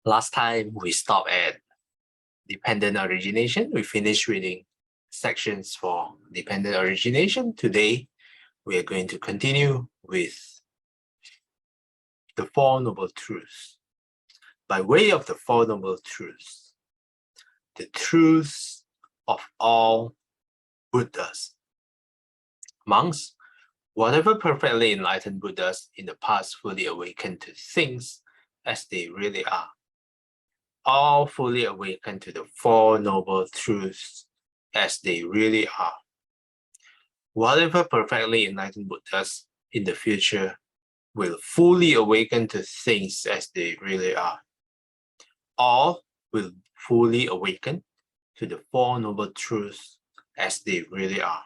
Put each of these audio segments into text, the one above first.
Last time we stopped at dependent origination. We finished reading sections for dependent origination. Today, we are going to continue with the Four Noble Truths. By way of the Four Noble Truths, the truths of all Buddhas. Monks, whatever perfectly enlightened Buddhas in the past fully awakened to things as they really are, all fully awakened to the Four Noble Truths as they really are. Whatever perfectly enlightened Buddhas in the future will fully awaken to things as they really are. All will fully awaken to the Four Noble Truths as they really are.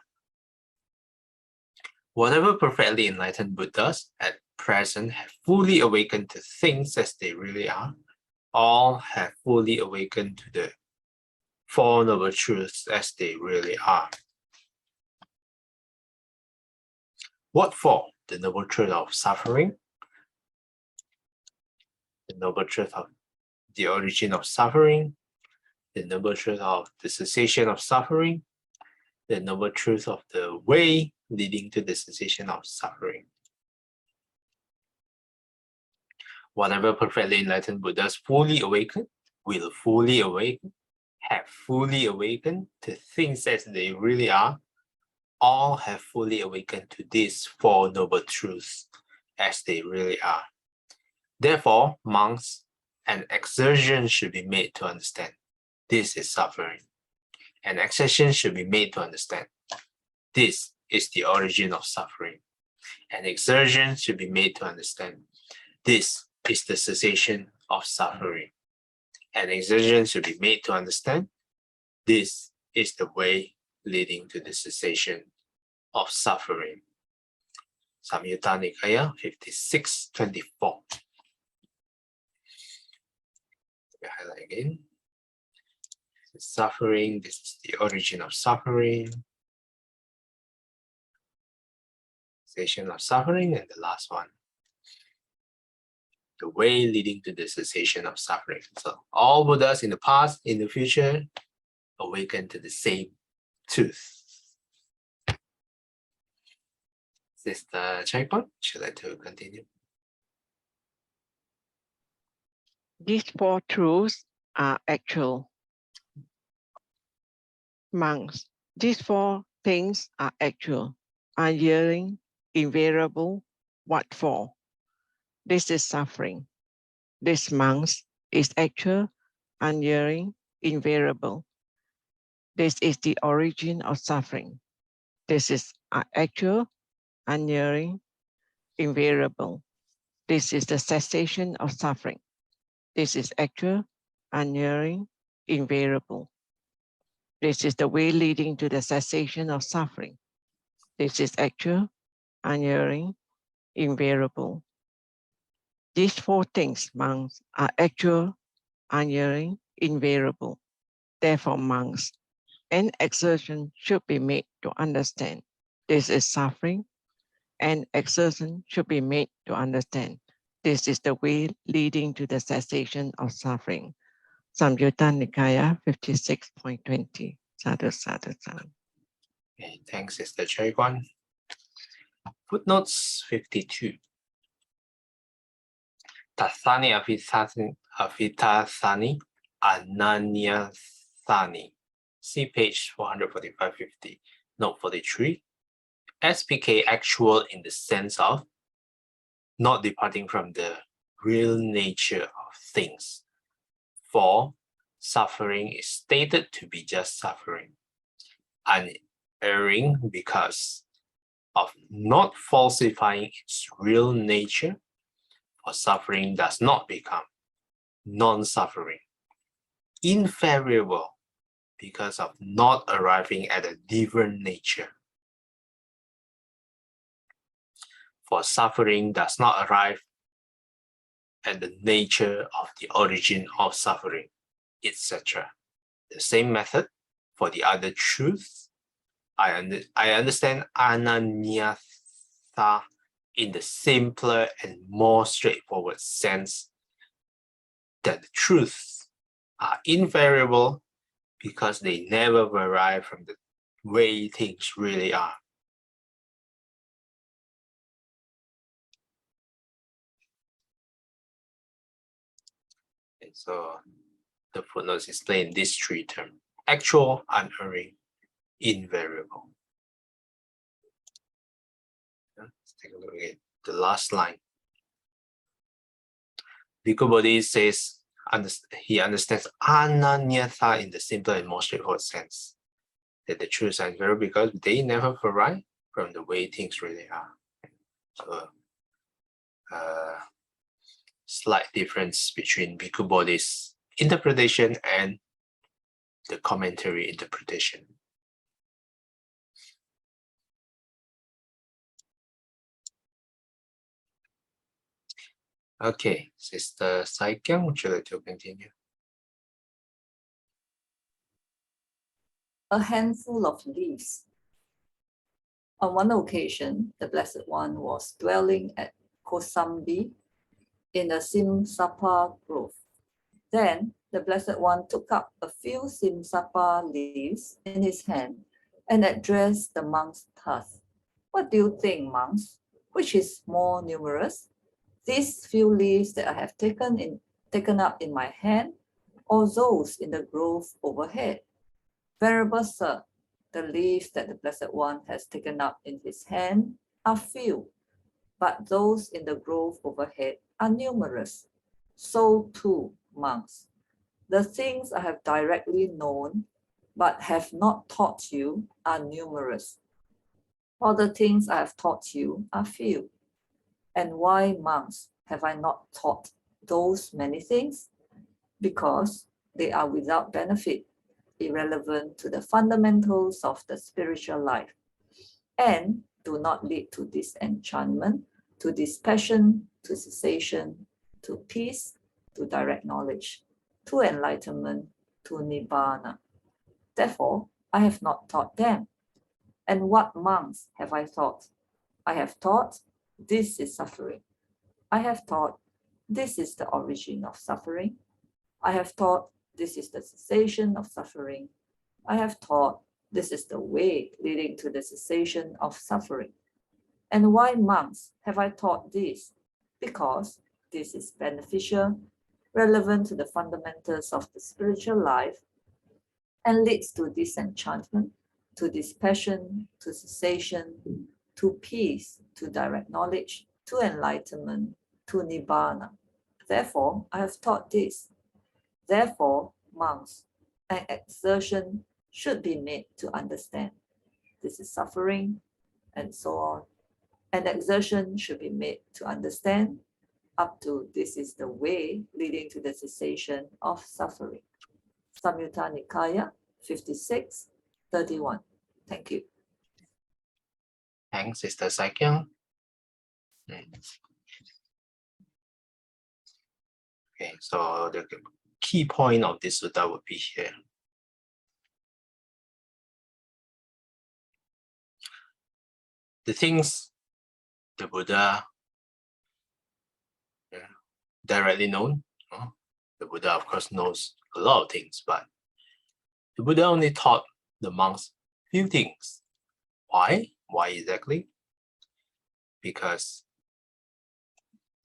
Whatever perfectly enlightened Buddhas at present have fully awakened to things as they really are, all have fully awakened to the Four Noble Truths as they really are. What for? The Noble Truth of suffering, the Noble Truth of the origin of suffering, the Noble Truth of the cessation of suffering, the Noble Truth of the way leading to the cessation of suffering. Whatever perfectly enlightened Buddhas fully awakened, will fully awaken, have fully awakened to things as they really are, all have fully awakened to these Four Noble Truths as they really are. Therefore, monks, an exertion should be made to understand this is suffering. An exertion should be made to understand this is the origin of suffering. An exertion should be made to understand this is the cessation of suffering. An exertion should be made to understand this is the way leading to the cessation of suffering. Samyutta Nikaya 5624. Let me highlight again. This is suffering, this is the origin of suffering. Cessation of suffering, and the last one, the way leading to the cessation of suffering. So all Buddhas in the past, in the future, awaken to the same truth. Is this the checkpoint? Should I to continue? These four truths are actual. Monks, these four things are actual, unyielding, invariable. What for? This is suffering. This, monks, is actual, unyielding, invariable. This is the origin of suffering. This is actual, unyielding, invariable. This is the cessation of suffering. This is actual, unyielding, invariable. This is the way leading to the cessation of suffering. This is actual, unyielding, invariable. These four things, monks, are actual, unyielding, invariable. Therefore, monks, an exertion should be made to understand this is suffering. An exertion should be made to understand this is the way leading to the cessation of suffering. Samyutta Nikaya 56.20. Sadhu, sadhu, sadhu. Okay, thanks, Sister Choi Guan. Footnotes 52. Tathani avitathani ananyathani. See page 445-50. Note 43. SPK actual in the sense of not departing from the real nature of things. For suffering is stated to be just suffering. Unerring because of not falsifying its real nature, for suffering does not become non-suffering. Invariable because of not arriving at a different nature. For suffering does not arrive at the nature of the origin of suffering, etc. The same method for the other truths. I understand ananyatha in the simpler and more straightforward sense that the truths are invariable because they never vary from the way things really are. And so the footnotes explain these three terms: actual, unerring, invariable. Let's take a look at the last line. Bhikkhu Bodhi says he understands ananyatha in the simpler and more straightforward sense, that the truths are invariable because they never vary from the way things really are. So, slight difference between Bhikkhu Bodhi's interpretation and the commentary interpretation. Okay, Sister Saikyang, would you like to continue? A handful of leaves. On one occasion, the Blessed One was dwelling at Kosambi in the Simsapa grove. Then the Blessed One took up a few Simsapa leaves in his hand and addressed the monks thus: "What do you think, monks? Which is more numerous? These few leaves that I have taken up in my hand, or those in the grove overhead? Venerable Sir, the leaves that the Blessed One has taken up in his hand are few, but those in the grove overhead are numerous. So too, monks, the things I have directly known but have not taught you are numerous, while the things I have taught you are few. And why, monks, have I not taught those many things? Because they are without benefit, irrelevant to the fundamentals of the spiritual life, and do not lead to disenchantment, to dispassion, to cessation, to peace, to direct knowledge, to enlightenment, to nibbana. Therefore, I have not taught them. And what, monks, have I taught? I have taught, this is suffering. I have taught, this is the origin of suffering. I have taught, this is the cessation of suffering. I have taught, this is the way leading to the cessation of suffering. And why, monks, have I taught this? Because this is beneficial, relevant to the fundamentals of the spiritual life, and leads to disenchantment, to dispassion, to cessation, to peace, to direct knowledge, to enlightenment, to nibbana. Therefore, I have taught this. Therefore, monks, an exertion should be made to understand this is suffering, and so on. An exertion should be made to understand up to this is the way leading to the cessation of suffering. Samyutta Nikaya 56:31. Thank you. Thanks, Sister Saikyang. Okay, so the key point of this sutta would be here. The things the Buddha directly known, the Buddha of course knows a lot of things, but the Buddha only taught the monks few things. Why? Why exactly? Because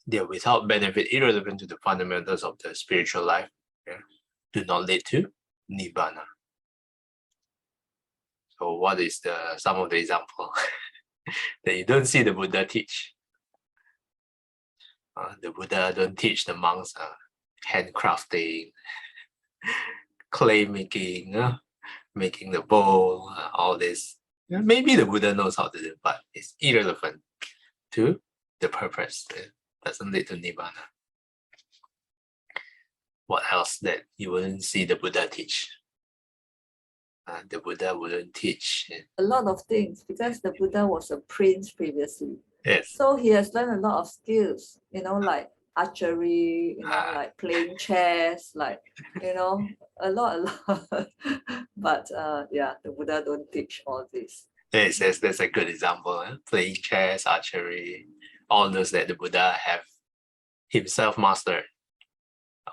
they're without benefit, irrelevant to the fundamentals of the spiritual life, do not lead to nibbana. So what is some of the example that you don't see the Buddha teach? The Buddha don't teach the monks handcrafting, clay making, making the bowl, all this. Maybe the Buddha knows how to do, but it's irrelevant to the purpose. It doesn't lead to nibbana. What else that you wouldn't see the Buddha teach? The Buddha wouldn't teach a lot of things because the Buddha was a prince previously. Yes. So he has learned a lot of skills, like archery, like playing chess, like, a lot. But yeah, the Buddha don't teach all this. Yes, that's a good example. Playing chess, archery, all those that the Buddha have himself mastered.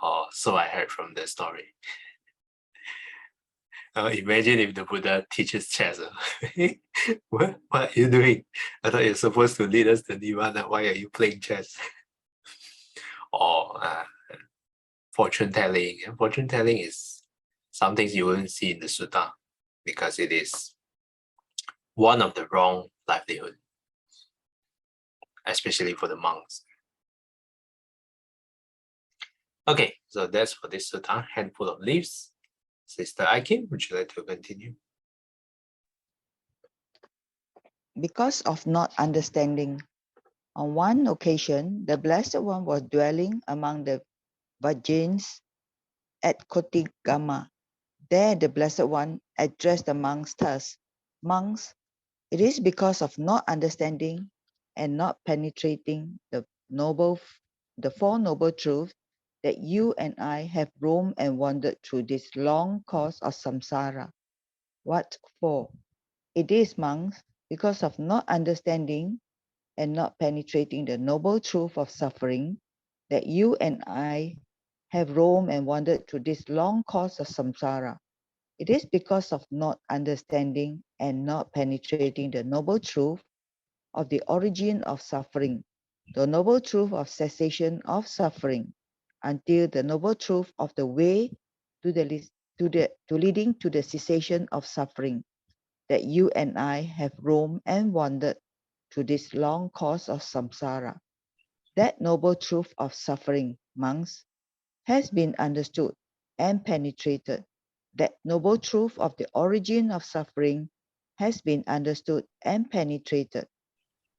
Or so I heard from the story. Imagine if the Buddha teaches chess. What are you doing? I thought you're supposed to lead us to Nirvana. Why are you playing chess? Or fortune telling. And fortune telling is some things you won't see in the sutta because it is one of the wrong livelihood, especially for the monks. Okay, so that's for this sutta, handful of leaves. Sister Aikim, would you like to continue? Because of not understanding, on one occasion, the Blessed One was dwelling among the Vajrayanas at Kotigama. There the Blessed One addressed the monks thus: Monks, it is because of not understanding and not penetrating the Four Noble Truths that you and I have roamed and wandered through this long course of samsara. What for? It is, monks, because of not understanding and not penetrating the noble truth of suffering that you and I have roamed and wandered through this long course of samsara. It is because of not understanding and not penetrating the noble truth of the origin of suffering, the noble truth of cessation of suffering, until the noble truth of the way to leading to the cessation of suffering, that you and I have roamed and wandered through this long course of samsara. That noble truth of suffering, monks, has been understood and penetrated. That noble truth of the origin of suffering has been understood and penetrated.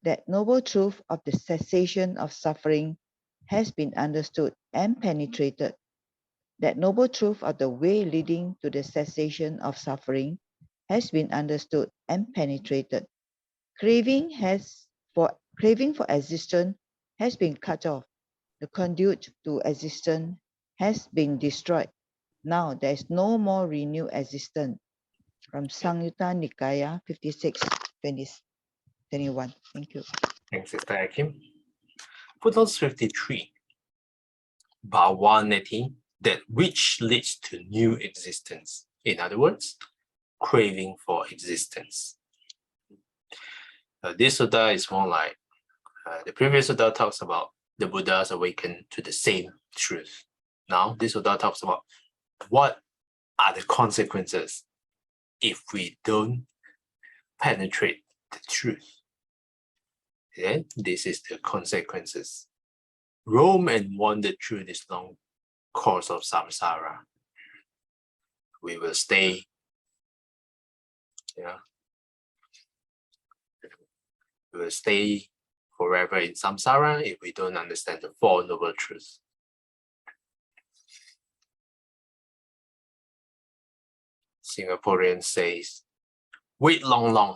That noble truth of the cessation of suffering has been understood and penetrated. That noble truth of the way leading to the cessation of suffering has been understood and penetrated. Craving for existence has been cut off. The conduit to existence has been destroyed. Now there is no more renewed existence. From Samyutta Nikaya 56, 21. Thank you. Thanks, Sister Aikim. Footnote 53. Bhavanati, that which leads to new existence. In other words, craving for existence. This sutta is more like the previous sutta talks about the Buddhas awakened to the same truth. Now, this sutta talks about what are the consequences if we don't penetrate the truth. Then this is the consequences. Roam and wander through this long course of samsara. We will stay, we will stay forever in samsara if we don't understand the Four Noble Truths. Singaporean says, wait long.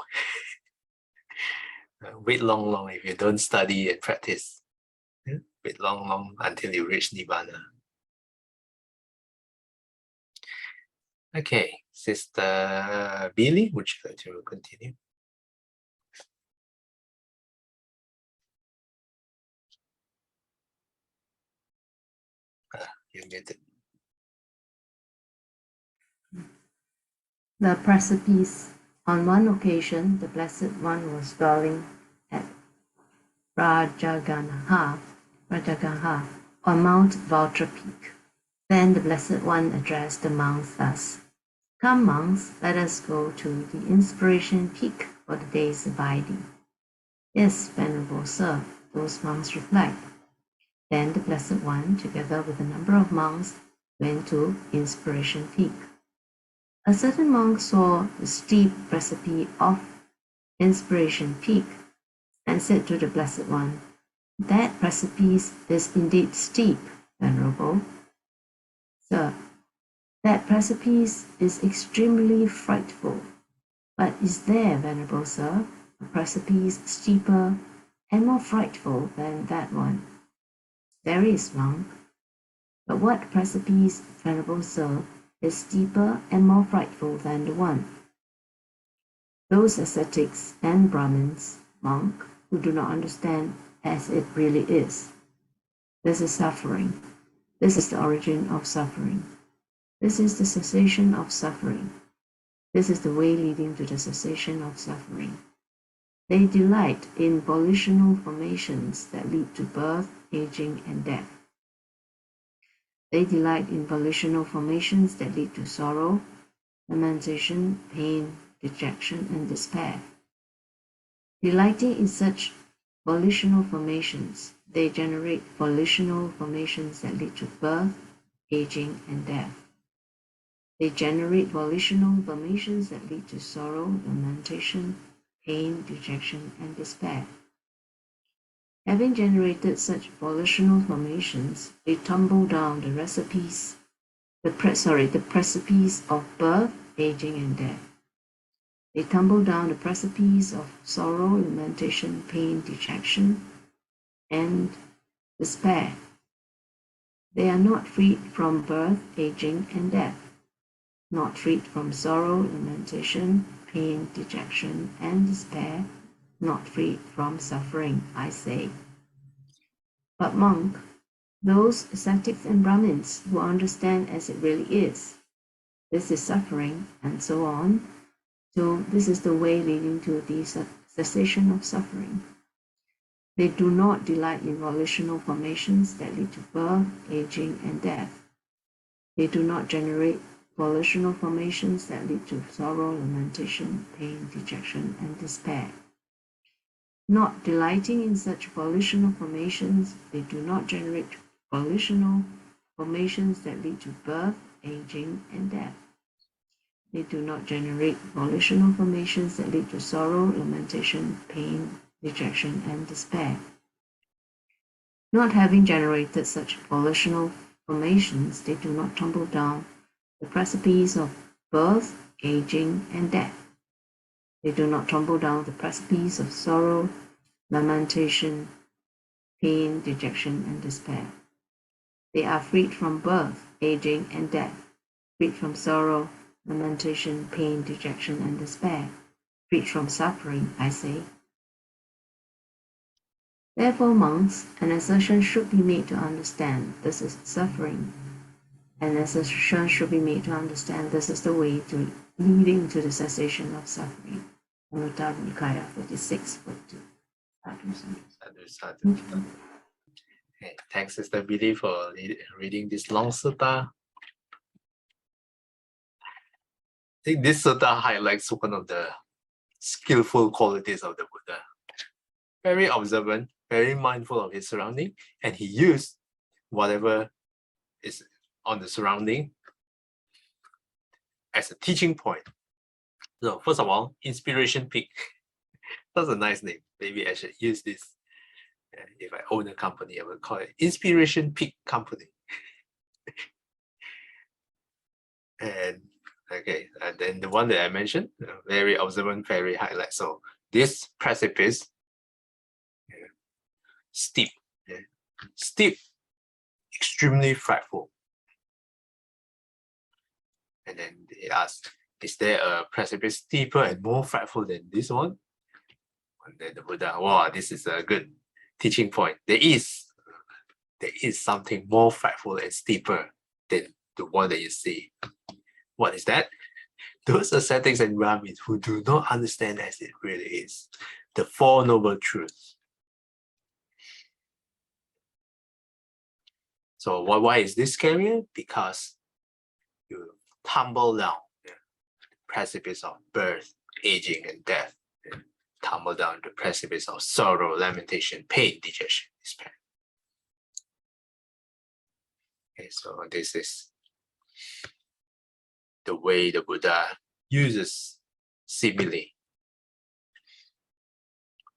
Wait long if you don't study and practice. Wait long until you reach Nibbana. Okay, Sister Billy, would you like to continue? You're muted. The precipice. On one occasion, the Blessed One was dwelling at Rajagaha on Mount Vulture Peak. Then the Blessed One addressed the monks thus: Come, monks, let us go to the Inspiration Peak for the day's abiding. Yes, Venerable Sir, those monks replied. Then the Blessed One, together with a number of monks, went to Inspiration Peak. A certain monk saw the steep precipice of Inspiration Peak and said to the Blessed One, That precipice is indeed steep, Venerable Sir. That precipice is extremely frightful. But is there, Venerable Sir, a precipice steeper and more frightful than that one? There is, monk. But what precipice, Venerable Sir, is steeper and more frightful than the one? Those ascetics and Brahmins, monk, who do not understand as it really is. This is suffering. This is the origin of suffering. This is the cessation of suffering. This is the way leading to the cessation of suffering. They delight in volitional formations that lead to birth, aging, and death. They delight in volitional formations that lead to sorrow, lamentation, pain, dejection, and despair. Delighting in such volitional formations, they generate volitional formations that lead to birth, aging, and death. They generate volitional formations that lead to sorrow, lamentation, pain, dejection, and despair. Having generated such volitional formations, they tumble down the precipice of birth, aging, and death. They tumble down the precipice of sorrow, lamentation, pain, dejection, and despair. They are not freed from birth, aging, and death, not freed from sorrow, lamentation, pain, dejection, and despair, not freed from suffering, I say. But monk, those ascetics and Brahmins who understand as it really is, this is suffering, and so on, so this is the way leading to the cessation of suffering. They do not delight in volitional formations that lead to birth, aging, and death. They do not generate volitional formations that lead to sorrow, lamentation, pain, dejection, and despair. Not delighting in such volitional formations, they do not generate volitional formations that lead to birth, aging, and death. They do not generate volitional formations that lead to sorrow, lamentation, pain, dejection, and despair. Not having generated such volitional formations, they do not tumble down the precipice of birth, aging, and death. They do not tumble down the precipice of sorrow, lamentation, pain, dejection, and despair. They are freed from birth, aging, and death, freed from sorrow, lamentation, pain, dejection, and despair, freed from suffering, I say. Therefore, monks, an assertion should be made to understand this is suffering. An assertion should be made to understand this is the way to leading to the cessation of suffering. Anutta Nikaya 46.2. Okay, thanks, Sister Billy, for reading this long sutta. I think this sutta highlights one of the skillful qualities of the Buddha. Very observant, very mindful of his surrounding, and he used whatever is on the surrounding as a teaching point. So first of all, inspiration peak. That's a nice name. Maybe I should use this. If I own a company, I will call it Inspiration Peak Company. And okay, and then the one that I mentioned, very observant, very highlight. So this precipice, steep, steep, extremely frightful. And then they asked, is there a precipice steeper and more frightful than this one? And then the Buddha, wow, this is a good teaching point. There is something more frightful and steeper than the one that you see. What is that? Those ascetics and Brahmins who do not understand as it really is, the Four Noble Truths. So why is this scarier? Because you tumble down the precipice of birth, aging, and death. Tumble down the precipice of sorrow, lamentation, pain, dejection, despair. Okay, so this is the way the Buddha uses simile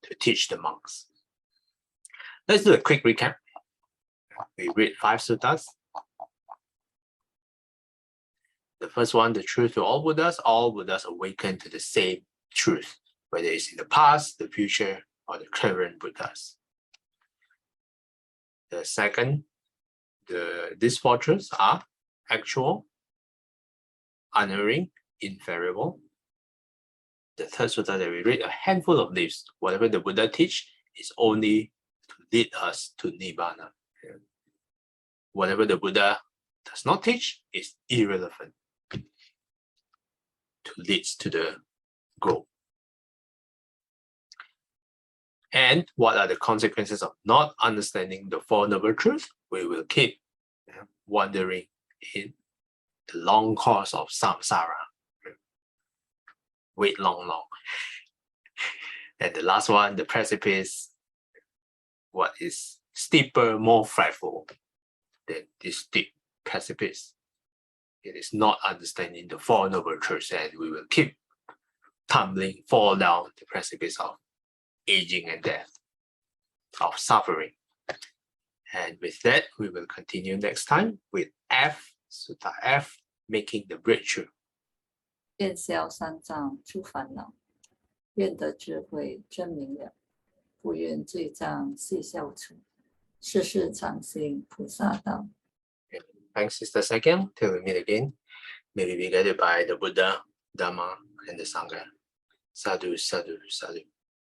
to teach the monks. Let's do a quick recap. We read 5 suttas. The first one, the truth to all Buddhas awaken to the same truth, whether it's in the past, the future, or the current Buddhas. The second, these 4 truths are actual, unerring, invariable. The third sutta that we read, a handful of leaves. Whatever the Buddha teach is only to lead us to Nibbana. whatever the Buddha does not teach is irrelevant to lead to the goal. And what are the consequences of not understanding the Four Noble Truths? We will keep wandering in the long course of samsara. Wait long. And the last one, the precipice, what is steeper, more frightful than this steep precipice? It is not understanding the Four Noble Truths, and we will keep tumbling, fall down the precipice of aging and death, of suffering. And with that, we will continue next time with F, Sutta F, making the breakthrough. 愿消三障诸烦恼，愿得智慧真明了，不愿罪障悉消除，世世常行菩萨道。 Thanks, Sister Second. Till we meet again, may we be guided by the Buddha, Dhamma, and the Sangha. Sadhu, sadhu, sadhu.